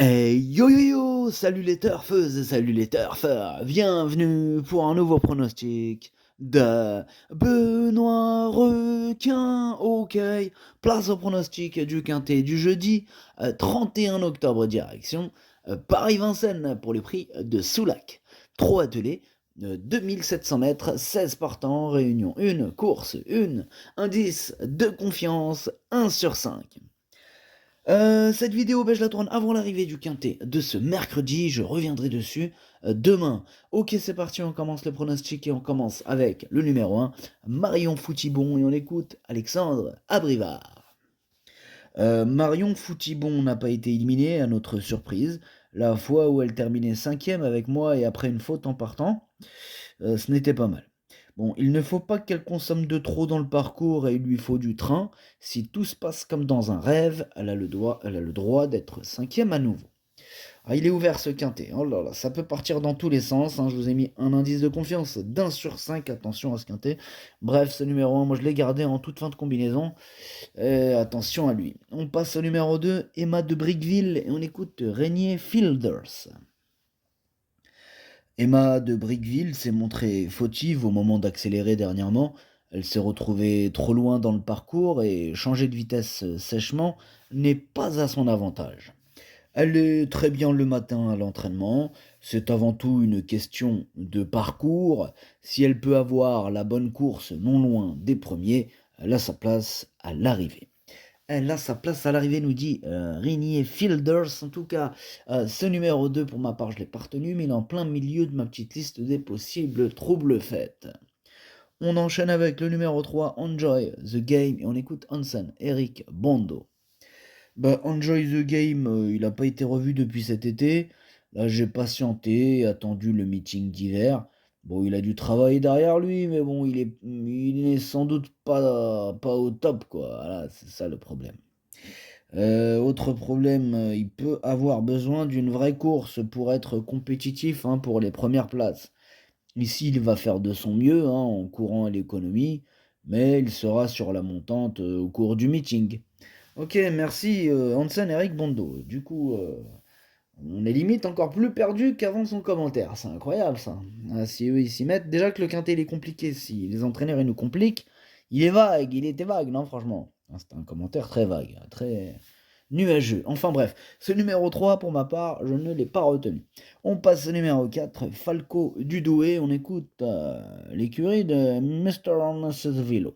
Hey yo yo yo, salut les turfeuses et salut les turfeurs, bienvenue pour un nouveau pronostic de Benoît Requin. Ok, place au pronostic du quintet du jeudi 31 octobre direction Paris-Vincennes pour le prix de Soulac. 3 attelés, 2700 mètres, 16 partants, réunion 1, course 1, indice de confiance 1 sur 5. Cette vidéo, je la tourne avant l'arrivée du quintet de ce mercredi. Je reviendrai dessus demain. Ok, c'est parti, on commence le pronostic et on commence avec le numéro 1, Marion Foutibon, et on écoute Alexandre Abrivard. Marion Foutibon n'a pas été éliminée, à notre surprise. La fois où elle terminait 5e avec moi et après une faute en partant, ce n'était pas mal. Bon, il ne faut pas qu'elle consomme de trop dans le parcours et il lui faut du train. Si tout se passe comme dans un rêve, elle a le droit d'être 5e à nouveau. Ah, il est ouvert ce quintet. Oh là là, ça peut partir dans tous les sens, hein. Je vous ai mis un indice de confiance d'1 sur 5. Attention à ce quintet. Bref, ce numéro 1, moi je l'ai gardé en toute fin de combinaison. Attention à lui. On passe au numéro 2, Emma de Brickville, et on écoute Régnier Fielders. Emma de Brickville s'est montrée fautive au moment d'accélérer dernièrement. Elle s'est retrouvée trop loin dans le parcours et changer de vitesse sèchement n'est pas à son avantage. Elle est très bien le matin à l'entraînement. C'est avant tout une question de parcours. Si elle peut avoir la bonne course non loin des premiers, elle a sa place à l'arrivée. Elle a sa place à l'arrivée, nous dit Régnier Fielders. En tout cas, ce numéro 2, pour ma part, je ne l'ai pas retenu, mais il est en plein milieu de ma petite liste des possibles troubles faits. On enchaîne avec le numéro 3, Enjoy the Game, et on écoute Hansen, Eric Bondo. Enjoy the Game, il n'a pas été revu depuis cet été. Là, j'ai patienté, attendu le meeting d'hiver. Bon, il a du travail derrière lui, mais bon, il est sans doute pas au top, quoi. Voilà, c'est ça le problème. Autre problème, il peut avoir besoin d'une vraie course pour être compétitif, hein, pour les premières places. Ici, il va faire de son mieux, hein, en courant à l'économie, mais il sera sur la montante au cours du meeting. Ok, merci Hansen Eric Bondo. Du coup, on est limite encore plus perdu qu'avant son commentaire. C'est incroyable ça. Ah, si eux ils s'y mettent, déjà que le quintet il est compliqué, si les entraîneurs ils nous compliquent, il était vague, non franchement. Ah, c'était un commentaire très vague, très nuageux. Enfin bref, ce numéro 3 pour ma part, je ne l'ai pas retenu. On passe au numéro 4, Falco Dudoué, on écoute l'écurie de Mr. and Mrs. Villot.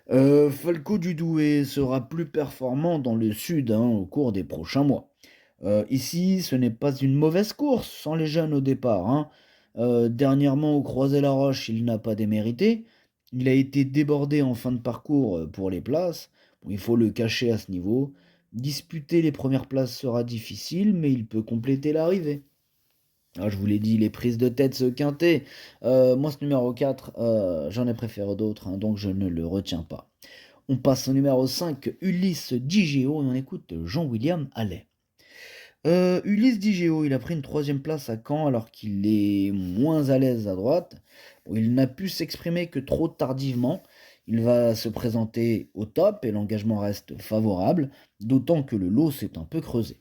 Falco Dudoué sera plus performant dans le sud, hein, au cours des prochains mois. Ici, ce n'est pas une mauvaise course sans les jeunes au départ, hein. Dernièrement, au Croisé-la-Roche, il n'a pas démérité. Il a été débordé en fin de parcours pour les places. Bon, il faut le cacher à ce niveau. Disputer les premières places sera difficile, mais il peut compléter l'arrivée. Ah, je vous l'ai dit, les prises de tête ce quintet. Moi, ce numéro 4, j'en ai préféré d'autres, hein, donc je ne le retiens pas. On passe au numéro 5, Ulysse Digéo, et on écoute Jean-William Allais. Ulysse Digéo, il a pris une 3e place à Caen alors qu'il est moins à l'aise à droite. Bon, il n'a pu s'exprimer que trop tardivement. Il va se présenter au top et l'engagement reste favorable, d'autant que le lot s'est un peu creusé.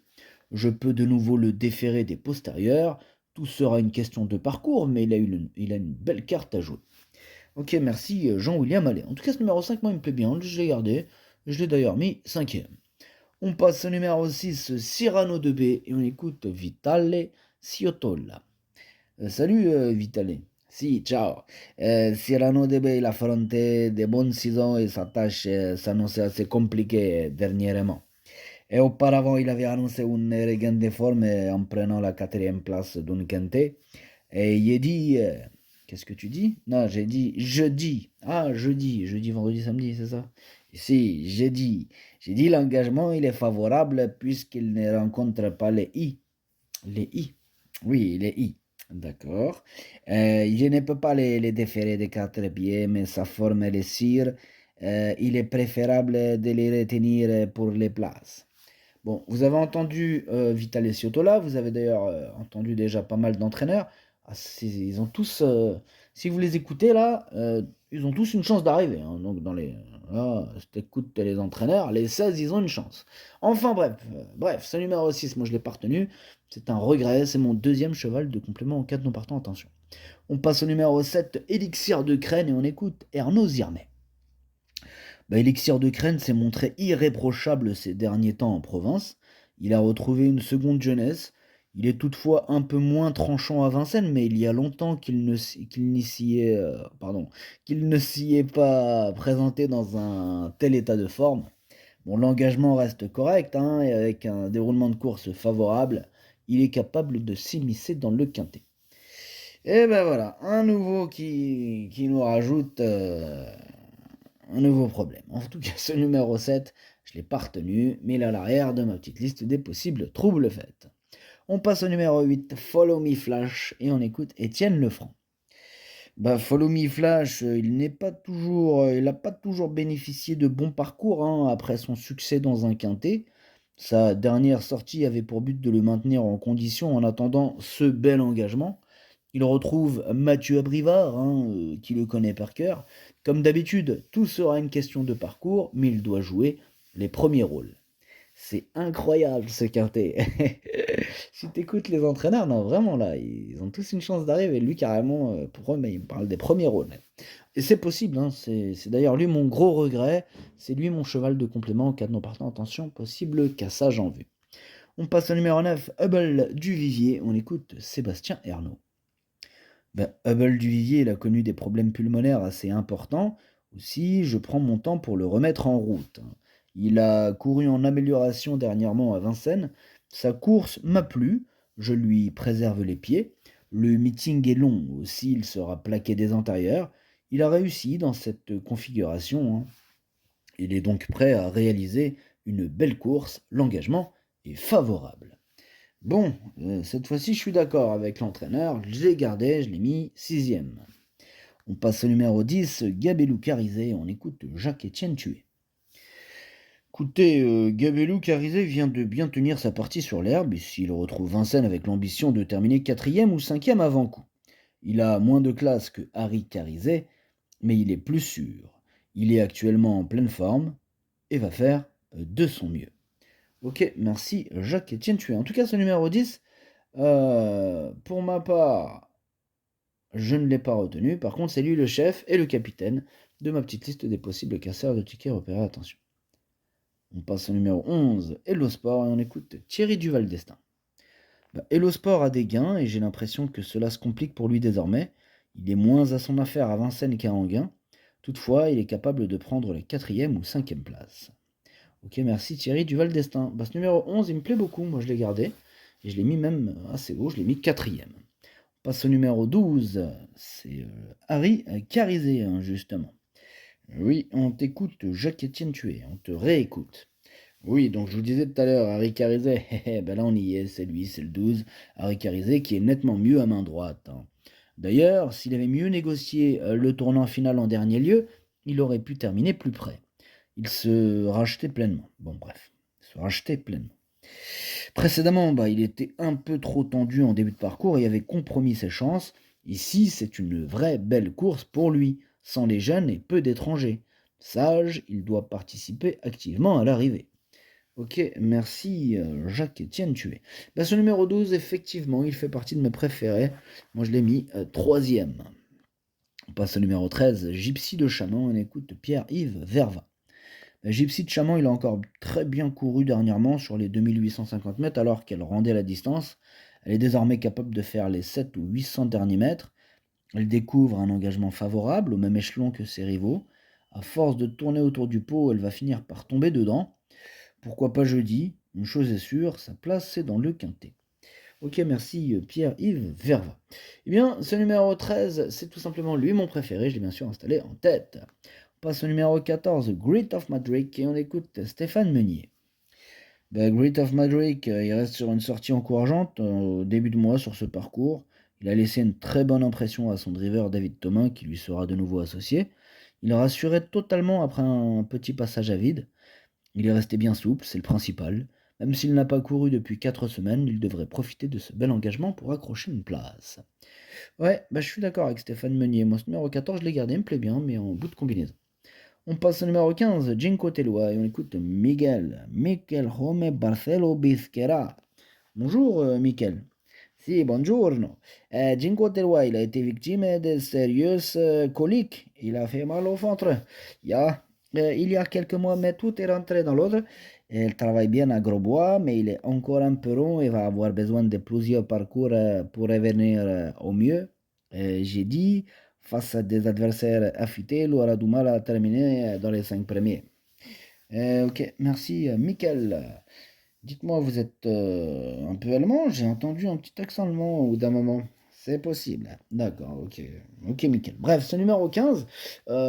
Je peux de nouveau le déférer des postérieurs. Tout sera une question de parcours, mais il a une belle carte à jouer. Ok, merci Jean-William Allais. En tout cas, ce numéro 5, moi, il me plaît bien. Je l'ai gardé. Je l'ai d'ailleurs mis 5e. On passe au numéro 6, Cyrano de B, et on écoute Vitale Ciotola. Salut Vitale. Si, ciao. Cyrano de B, il a affronté de bonnes saisons et sa tâche s'annonçait assez compliquée dernièrement. Et auparavant, il avait annoncé un regain de forme en prenant la 4e place d'un quintet. Et il a dit. Qu'est-ce que tu dis? Non, j'ai dit jeudi. Ah, jeudi. Jeudi, vendredi, samedi, c'est ça? Si, j'ai dit. J'ai dit l'engagement, il est favorable puisqu'il ne rencontre pas les I. Les I. Oui, les I. D'accord. Je ne peux pas les déférer des 4 pieds, mais sa forme les cire. Il est préférable de les retenir pour les places. Bon, vous avez entendu Vitale Ciotola, vous avez d'ailleurs entendu déjà pas mal d'entraîneurs. Ah, ils ont tous, si vous les écoutez là, ils ont tous une chance d'arriver, hein, donc Là, si t'écoutes les entraîneurs, les 16, ils ont une chance. Enfin bref, ce numéro 6, moi je l'ai pas retenu. C'est un regret, c'est mon deuxième cheval de complément en cas de non partant, attention. On passe au numéro 7, Élixir de Crène, et on écoute Ernaud Zirmet. Élixir de Crène s'est montré irréprochable ces derniers temps en province. Il a retrouvé une seconde jeunesse. Il est toutefois un peu moins tranchant à Vincennes, mais il y a longtemps qu'il ne s'y est pas présenté dans un tel état de forme. Bon, l'engagement reste correct, hein, et avec un déroulement de course favorable, il est capable de s'immiscer dans le quintet. Et ben voilà, un nouveau qui nous rajoute un nouveau problème. En tout cas, ce numéro 7, je ne l'ai pas retenu, mais il est à l'arrière de ma petite liste des possibles troubles faits. On passe au numéro 8, Follow Me Flash, et on écoute Étienne Lefranc. Follow Me Flash, il n'a pas toujours bénéficié de bons parcours, hein, après son succès dans un quintet. Sa dernière sortie avait pour but de le maintenir en condition en attendant ce bel engagement. Il retrouve Mathieu Abrivard, hein, qui le connaît par cœur. Comme d'habitude, tout sera une question de parcours, mais il doit jouer les premiers rôles. C'est incroyable ce quintet. Si t'écoutes les entraîneurs, non vraiment là, ils ont tous une chance d'arriver. Lui carrément, pour eux, mais il me parle des premiers rôles. Et c'est possible, hein, c'est d'ailleurs lui mon gros regret. C'est lui mon cheval de complément en cas de non partant. Attention, possible cassage en vue. On passe au numéro 9, Hubble du Vivier. On écoute Sébastien Ernaud. Hubble du Vivier, il a connu des problèmes pulmonaires assez importants. Aussi, je prends mon temps pour le remettre en route. Il a couru en amélioration dernièrement à Vincennes. Sa course m'a plu, je lui préserve les pieds. Le meeting est long aussi, il sera plaqué des antérieurs. Il a réussi dans cette configuration, hein. Il est donc prêt à réaliser une belle course. L'engagement est favorable. Bon, cette fois-ci, je suis d'accord avec l'entraîneur. Je l'ai gardé, je l'ai mis 6e. On passe au numéro 10, Gabellou Carizé. On écoute Jacques-Étienne Tué. Écoutez, Gabellou Carizé vient de bien tenir sa partie sur l'herbe, et s'il retrouve Vincennes avec l'ambition de terminer 4e ou 5e avant coup. Il a moins de classe que Harry Carizé, mais il est plus sûr. Il est actuellement en pleine forme et va faire de son mieux. Ok, merci Jacques-Étienne Tué. En tout cas, ce numéro 10, pour ma part, je ne l'ai pas retenu. Par contre, c'est lui le chef et le capitaine de ma petite liste des possibles casseurs de tickets repérés. Attention. On passe au numéro 11, Hello Sport, et on écoute Thierry Duval d'Estaing. Hello Sport a des gains et j'ai l'impression que cela se complique pour lui désormais. Il est moins à son affaire à Vincennes qu'à Enghien. Toutefois, il est capable de prendre la 4e ou 5e place. Ok, merci Thierry Duval d'Estaing. Ce numéro 11, il me plaît beaucoup. Moi, je l'ai gardé. Et je l'ai mis même assez haut. Je l'ai mis 4e. On passe au numéro 12. C'est Harry Carizé, hein, justement. Oui, on t'écoute, Jacques-Étienne Tué. On te réécoute. Oui, donc je vous disais tout à l'heure, Harry Carizé. Là, on y est. C'est lui, c'est le 12. Harry Carizé qui est nettement mieux à main droite, hein. D'ailleurs, s'il avait mieux négocié le tournant final en dernier lieu, il aurait pu terminer plus près. Il se rachetait pleinement. Bon, bref, il se rachetait pleinement. Précédemment, il était un peu trop tendu en début de parcours et avait compromis ses chances. Ici, c'est une vraie belle course pour lui, sans les jeunes et peu d'étrangers. Sage, il doit participer activement à l'arrivée. Ok, merci Jacques-Étienne Tué. Ce numéro 12, effectivement, il fait partie de mes préférés. Moi, je l'ai mis 3e. On passe au numéro 13, Gypsy de Chaman. On écoute Pierre-Yves Verva. Gypsy de Chaman, il a encore très bien couru dernièrement sur les 2850 mètres alors qu'elle rendait la distance. Elle est désormais capable de faire les 7 ou 800 derniers mètres. Elle découvre un engagement favorable au même échelon que ses rivaux. À force de tourner autour du pot, elle va finir par tomber dedans. Pourquoi pas jeudi? Une chose est sûre, sa place c'est dans le quintet. Ok, merci Pierre-Yves Verva. Eh bien, ce numéro 13, c'est tout simplement lui mon préféré, je l'ai bien sûr installé en tête. On passe au numéro 14, Great of Madrid, et on écoute Stéphane Meunier. Great of Madrid, il reste sur une sortie encourageante au début de mois sur ce parcours. Il a laissé une très bonne impression à son driver David Thomas, qui lui sera de nouveau associé. Il rassurait totalement après un petit passage à vide. Il est resté bien souple, c'est le principal. Même s'il n'a pas couru depuis 4 semaines, il devrait profiter de ce bel engagement pour accrocher une place. Ouais, je suis d'accord avec Stéphane Meunier. Moi, ce numéro 14, je l'ai gardé, il me plaît bien, mais en bout de combinaison. On passe au numéro 15, Jinko Telua, et on écoute Miguel. Miguel Home Barcelo Bisquera. Bonjour, Miguel. Si, buongiorno. Jinko Telua, il a été victime de sérieuses coliques. Il a fait mal au ventre. Il y a quelques mois, mais tout est rentré dans l'ordre. Il travaille bien à Grosbois, mais il est encore un peu rond et va avoir besoin de plusieurs parcours pour revenir au mieux. J'ai dit, face à des adversaires affûtés, il aura du mal à terminer dans les 5 premiers. Ok, merci, Michael. Dites-moi, vous êtes un peu allemand? J'ai entendu un petit accent allemand au d'un moment. C'est possible. D'accord, ok. Ok, Michael. Bref, ce numéro 15,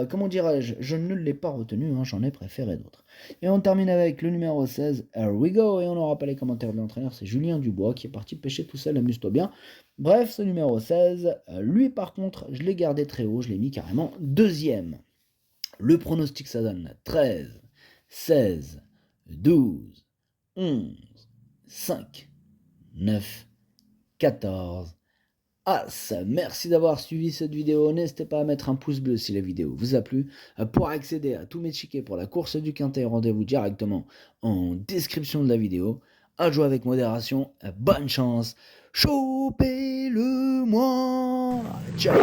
comment dirais-je? Je ne l'ai pas retenu, hein, j'en ai préféré d'autres. Et on termine avec le numéro 16, Here we go. Et on n'aura pas les commentaires de l'entraîneur, c'est Julien Dubois qui est parti pêcher tout seul, amuse-toi bien. Bref, ce numéro 16, lui par contre, je l'ai gardé très haut, je l'ai mis carrément deuxième. Le pronostic ça donne 13, 16, 12, 11, 5, 9, 14, As. Merci d'avoir suivi cette vidéo. N'hésitez pas à mettre un pouce bleu si la vidéo vous a plu. Pour accéder à tous mes tickets pour la course du Quintet, rendez-vous directement en description de la vidéo. À jouer avec modération. Bonne chance. Chopez-le-moi. Ciao.